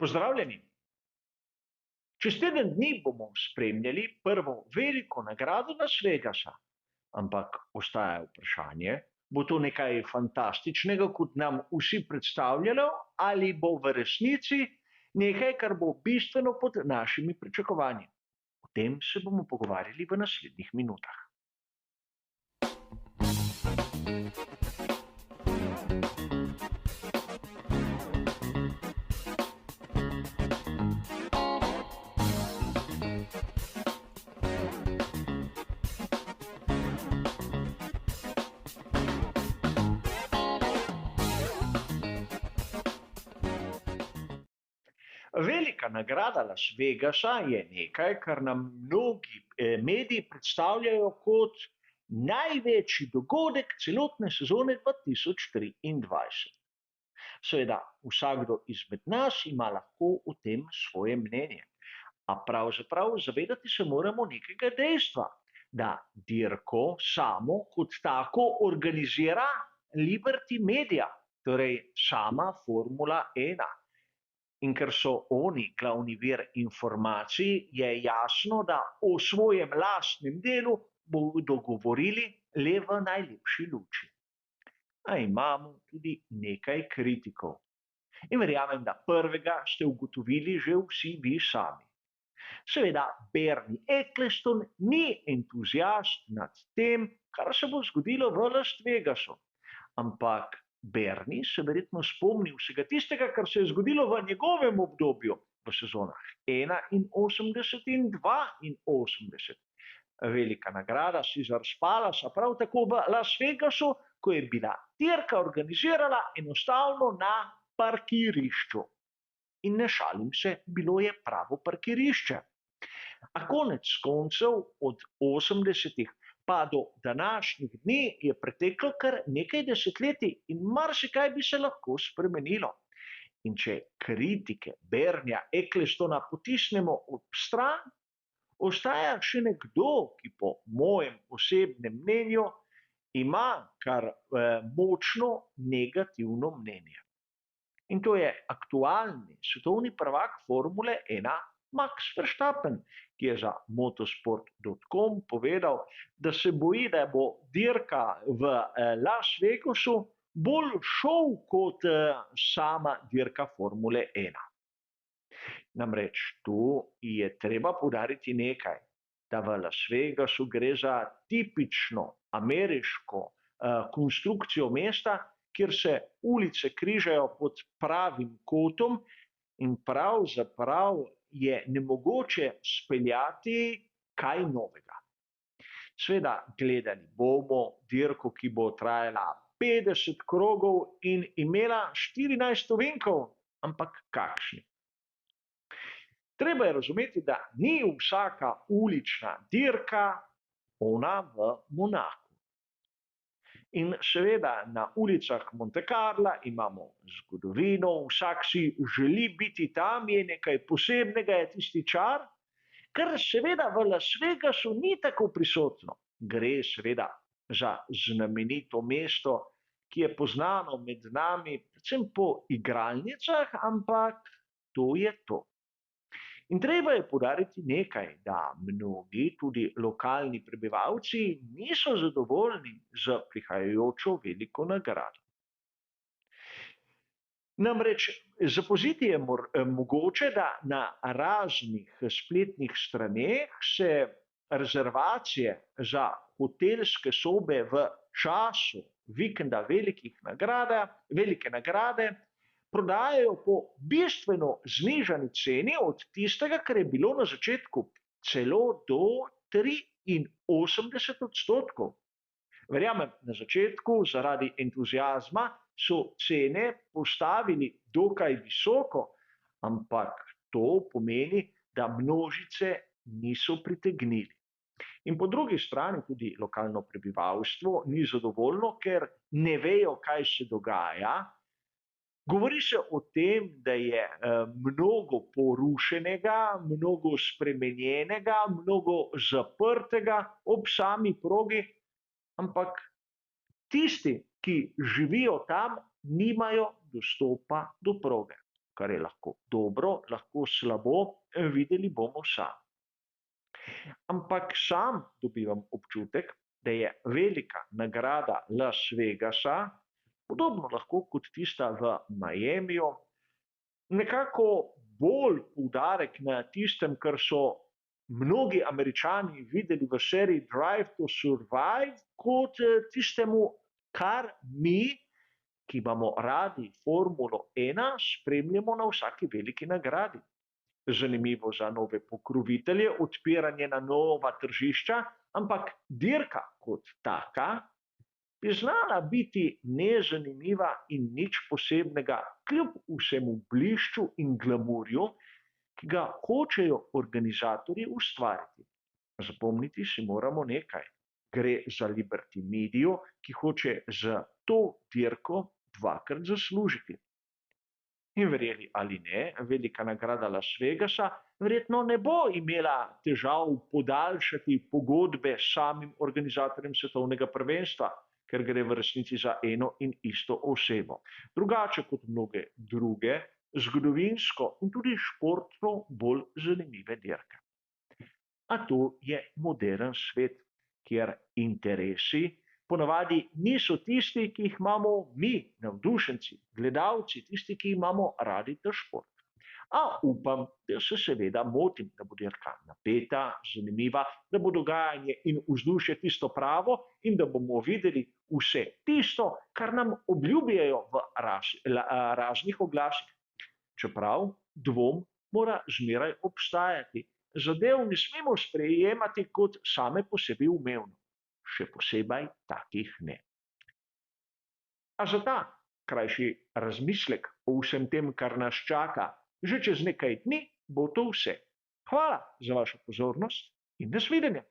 Pozdravljeni! Čez teden dni bomo spremljali prvo veliko nagrado Las Vegasa, ampak ostaja vprašanje, bo to nekaj fantastičnega, kot nam vsi predstavljajo, ali bo v resnici nekaj, kar bo bistveno pod našimi pričakovanji. O tem se bomo pogovarjali v naslednjih minutah. Velika nagrada Las Vegasa je nekaj, kar nam mnogi mediji predstavljajo kot največji dogodek celotne sezone 2023. Seveda, vsakdo izmed nas ima lahko o tem svoje mnenje. A pravzaprav zavedati se moramo nekega dejstva, da dirko samo kot tako organizira Liberty Media, torej sama Formula 1. In ker so oni glavni vir informacij, je jasno, da o svojem lastnem delu bodo govorili le v najlepši luči. A imamo tudi nekaj kritikov. In verjamem, da prvega ste ugotovili že vsi vi sami. Seveda, Bernie Ecclestone ni entuziast nad tem, kar se bo zgodilo v Las Vegasu, ampak Bernie se verjetno spomni vsega tistega, kar se je zgodilo v njegovem obdobju v sezonah 81 in 82. Velika nagrada Caesars Palace, prav tako v Las Vegasu, ko je bila dirka organizirana enostavno na parkirišču. In ne šalim se, bilo je pravo parkirišče. A konec koncev od 80-ih pa do današnjih dni je preteklo kar nekaj desetletij in marsikaj bi se lahko spremenilo. In če kritike Bernieja Ecclestona potisnemo ob stran, ostaja še nekdo, ki po mojem osebnem mnenju ima kar močno negativno mnenje. In to je aktualni svetovni prvak Formule 1 Max Verstappen, ki je za motosport.com povedal, da se boji, da bo dirka v Las Vegasu bolj šov kot sama dirka Formule 1. Namreč tu je treba poudariti nekaj, da v Las Vegasu gre za tipično ameriško konstrukcijo mesta, kjer se ulice križajo pod pravim kotom in pravzaprav je nemogoče speljati kaj novega. Seveda, gledali bomo dirko, ki bo trajala 50 krogov in imela 14 ovinkov, ampak kakšni. Treba je razumeti, da ni vsaka ulična dirka ona v Monaku. In seveda na ulicah Monte Carla imamo zgodovino, vsak si želi biti tam, je nekaj posebnega, je tisti čar, kar seveda v Las Vegasu ni tako prisotno. Gre seveda za znamenito mesto, ki je poznano med nami, predvsem po igralnicah, ampak to je to. In treba je poudariti nekaj, da mnogi, tudi lokalni prebivalci, niso zadovoljni z prihajajočo veliko nagrado. Namreč zapaziti je mogoče, da na raznih spletnih straneh se rezervacije za hotelske sobe v času vikenda velike nagrade prodajajo po bistveno znižani ceni od tistega, kar je bilo na začetku, celo do 83%. Verjamem, na začetku zaradi entuziazma so cene postavili dokaj visoko, ampak to pomeni, da množice niso pritegnili. In po drugi strani tudi lokalno prebivalstvo ni zadovoljno, ker ne vejo, kaj se dogaja. Govori se o tem, da je mnogo porušenega, mnogo spremenjenega, mnogo zaprtega ob sami progi, ampak tisti, ki živijo tam, nimajo dostopa do proge. kar je lahko dobro, lahko slabo, videli bomo sami. Ampak sam dobivam občutek, da je velika nagrada Las Vegasa, podobno lahko kot tista v Miamiju, nekako bolj poudarek na tistem, kar so mnogi Američani videli v seriji Drive to Survive, kot tistemu, kar mi, ki imamo radi Formulo 1, spremljamo na vsaki veliki nagradi. Zanimivo za nove pokrovitelje, odpiranje na nova tržišča, ampak dirka kot taka bi znala biti nezanimiva in nič posebnega, kljub vsemu blišču in glamurju, ki ga hočejo organizatorji ustvariti. Zapomniti si moramo nekaj. Gre za Liberty Medijo, ki hoče za to dirko dvakrat zaslužiti. In verjeli ali ne, velika nagrada Las Vegasa verjetno ne bo imela težav podaljšati pogodbe s samim organizatorjem svetovnega prvenstva, ker gre v resnici za eno in isto osebo. Drugače kot mnoge druge, zgodovinsko in tudi športno bolj zanimive dirke. A to je moderen svet, kjer interesi ponavadi niso tisti, ki jih imamo mi, navdušenci, gledalci, tisti, ki imamo radi ta šport. A upam, da se seveda motim, da bo dirka napeta, zanimiva, da bo dogajanje in vzdušje tisto pravo in da bomo videli vse tisto, kar nam obljubljajo v raznih oglasih. Čeprav dvom mora zmeraj obstajati. Zadev ne smemo sprejemati kot same po sebi umevno. Še posebej takih ne. A za ta krajši razmislek o vsem tem, kar nas čaka, že čez nekaj dni bo to vse. Hvala za vašo pozornost in nasvidenje.